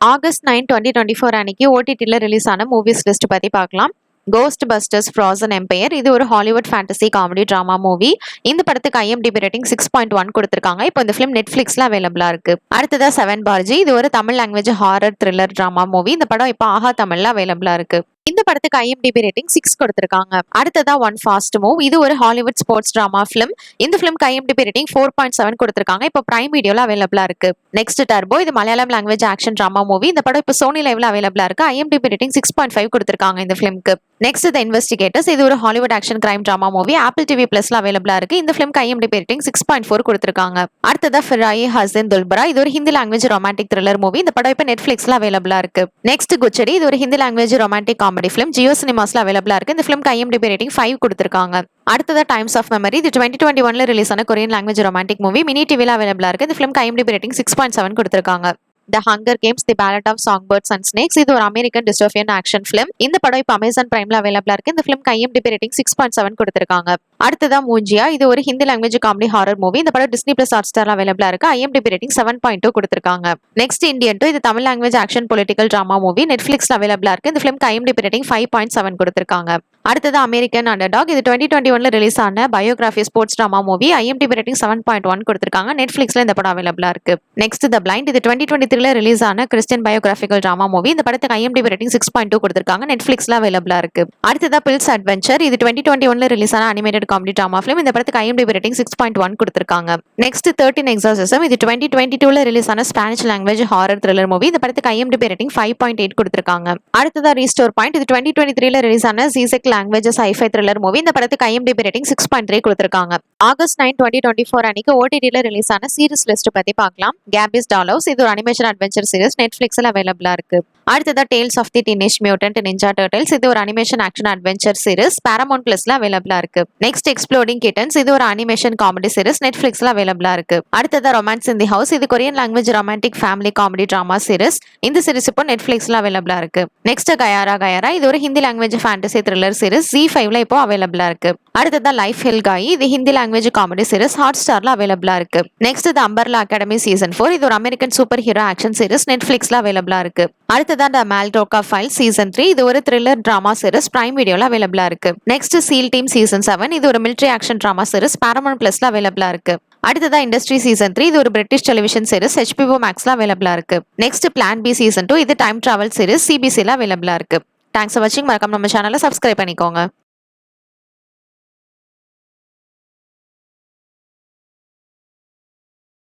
August 9, 2024 அன்னைக்கு ஓடிடில release ஆன movies list பத்தி பார்க்கலாம். கோஸ்ட் பஸ்டர்ஸ் ஃப்ரோசன் எம்பையர் இது ஒரு Hollywood fantasy comedy drama movie. இந்த படத்துக்கு IMDb ரேட்டிங் 6.1 கொடுத்திருக்காங்க. இப்போ இந்த ஃபிலிம் நெட்ஃபிளிக்ஸ்ல அவைலபிளா இருக்கு. அடுத்ததா செவன் பார்ஜி இது ஒரு Tamil language horror thriller drama movie. இந்த படம் இப்போ ஆஹா தமிழ்ல அவைலபிளா இருக்கு. இந்த படத்துக்கு IMDb ரேட்டிங் 6 கொடுத்திருக்காங்க. அடுத்ததா ஒன் ஃபாஸ்ட் மூவ் இது ஒரு ஹாலிவுட் ஸ்போர்ட்ஸ் டிராமா ஃபிலிம். இந்த ஃபிலிம்க்கு IMDb ரேட்டிங் 4.7 கொடுத்திருக்காங்க. இப்போ பிரைம் வீடியோல அவைலபிளா இருக்கு. நெக்ஸ்ட் டர்போ இது Malayalam language action drama movie. இந்த படம் இப்போ சோனி லைவ்ல அவைலபிளா இருக்கு. IMDb ரேட்டிங் 6.5 கொடுத்திருக்காங்க இந்த ஃபிலிம்க்கு. நெக்ஸ்ட் த இன்வெஸ்டிகேட்டர்ஸ் இது ஒரு Hollywood action crime drama movie. Apple TV பிளஸ்ல அவைலபிளா இருக்கு. இந்த ஃபிலிம்க்கு IMDb ரேட்டிங் 6.4 கொடுத்திருக்காங்க. அடுத்ததா ஃபிராயி ஹசன் துல்பரா இது ஒரு Hindi language romantic thriller movie. இந்த படம் இப்போ நெட்ஃபிளிக்ஸ்ல அவைலபிளா இருக்கு. நெக்ஸ்ட் குச்சடி இது ஒரு Hindi language romantic comedy film. Jio சினிமாஸ்ல அவைலபிளா இருக்கு. இந்த ஃபிலிம்க்கு IMDb ரேட்டிங் 5 கொடுத்திருக்காங்க. அடுத்ததா டைம்ஸ் ஆஃப் மெமரி இது 2021ல ரிலீஸ் ஆன Korean language romantic movie. Mini டிவில அவைலபிளா இருக்கு. இந்த ஃபிலிம்க்கு IMDb ரேட்டிங் 6.7 கொடுத்திருக்காங்க. The hunger games the ballad of songbirds and snakes இது ஒரு அமெரிக்கன் டிஸ்டோபியன் ஆக்ஷன் ஃபிலிம். இந்த படம் இப்போ அமேசான் பிரைம்ல அவைலபிளா இருக்கு. இந்த ஃபிலிம்க்கு IMDb ரேட்டிங் 6.7 கொடுத்திருக்காங்க. அடுத்ததா மூஞ்சியா இது ஒரு Hindi language comedy horror movie. இந்த படம் டிஸ்னி பிளஸ் ஹாட்ஸ்டார்ல அவைலபிளா இருக்கு. IMDb ரேட்டிங் 7.2 கொடுத்திருக்காங்க. நெக்ஸ்ட் இந்தியன் 2 இது Tamil language action political drama movie. நெட்ஃபிளிக்ஸ்ல அவைலபிளா இருக்கு. இந்த ஃபிலிம்க்கு IMDb ரேட்டிங் 5.7 கொடுத்திருக்காங்க. அடுத்தது அமெரிக்கன் அண்டர்டாக் இது 2021ல ரிலீஸ் ஆன biography sports drama movie. IMDb rating 7.1 கொடுத்திருக்காங்க. நெட்ஃபிளிக்ஸ்ல இந்த படம் அவைலபிளா இருக்கு. நெக்ஸ்ட் த பிளைண்ட் இது 2023ல ரிலீஸ் ஆன கிறிஸ்டியன் பயோகிராபிக்கல் டிராமா மூவி. இந்த படத்துக்கு IMDb ரேட்டிங் 6.2 கொடுத்திருக்காங்க. நெட்ஃபிளிக்ஸ்ல அவைலபிளா இருக்கு. அடுத்ததா பில்ஸ் அட்வென்ச்சர் இது 2021ல ரிலீஸ் ஆன அனிமேட்டட் காமெடி டிராமா ஃபிலிம். இந்த படத்துக்கு IMDb ரேட்டிங் 6.1 கொடுத்திருக்காங்க. நெக்ஸ்ட் 13 எக்ஸார்சிசம் இது 2022ல ரிலீஸ் ஆன Spanish language horror thriller movie. இந்த படத்துக்கு IMDb ரேட்டிங் 5.8 கொடுத்திருக்காங்க. அடுத்ததா ரீஸ்டோர் பாயிண்ட் இது 2023ல ரிலீஸ் ஆன சீசெக் லாங்குவேஜ் sci-fi த்ரில்லர் மூவி. இந்த படத்துக்கு IMDb ரேட்டிங் 6.3 கொடுத்திருக்காங்க. ஆகஸ்ட் 9, 2024 அன்னைக்கு ஓடிடில ரிலீஸ் ஆன சீரிஸ் லிஸ்ட் பத்தி பார்க்கலாம். கேபிஸ் டாலர்ஸ் இது ஒரு அனிமேஷன் அட்வென்ச்சர் சீரிஸ். நெட்ஃபிளிக்ஸ்ல அவைலபிளா இருக்கு. அடுத்ததா tales of the teenage mutant ninja turtles இது ஒரு animation action adventure series. Paramount பிளஸ்ல அவைலபிளா இருக்கு. நெக்ஸ்ட் எக்ஸ்ப்ளோடிங் கிட்டன்ஸ் இது ஒரு அனிமேஷன் காமெடி சீரிஸ். நெட்ஃபிளிக்ஸ்ல அவைலபிளா இருக்கு. அடுத்ததா ரொமான்ஸ் இன் தி ஹவுஸ் இது Korean language romantic family comedy drama series. இந்த சீரிஸ் இப்போ நெட்ஃபிளிக்ஸ்ல அவைலபிளா இருக்கு. நெக்ஸ்ட் கயாரா கயாரா இது ஒரு Hindi language fantasy thriller series. Z5ல இப்போ அவைலபிளா இருக்கு. அடுத்ததா லைஃப் ஹெல் காய் இது ஹிந்தி லாங்குவேஜ் காமெடி சீரிஸ். ஹாட்ஸ்டார்ல அவைலபிளா இருக்கு. Next the umbrella academy season 4 இது ஒரு American super hero action series. நெட்ஃபிளிக்ஸ்ல அவைலபிளா இருக்கு. அடுத்ததா த மால்டோகா ஃபைல் சீசன் 3 இது ஒரு த்ரில்லர் டிராமா சீரிஸ். பிரைம் வீடியோல அவைலபிளா இருக்கு. நெக்ஸ்ட் சீல் டீம் சீசன் 7 இது ஒரு military action drama series. Paramount பிளஸ்ல அவைலபிளா இருக்கு. அடுத்ததா இண்டஸ்ட்ரி சீசன் 3 இது ஒரு பிரிட்டிஷ் டெலிவிஷன் சீரிஸ். HBO Maxல அவைலபிளா இருக்கு. நெக்ஸ்ட் பிளான் பி சீசன் 2 இது டைம் டிராவல் சீரிஸ். CBCல அவைலபிளா இருக்கு. தேங்க்ஸ் ஃபார் வாட்சிங். மறக்காம நம்ம சேனலை சப்ஸ்கிரைப் பண்ணிக்கோங்க.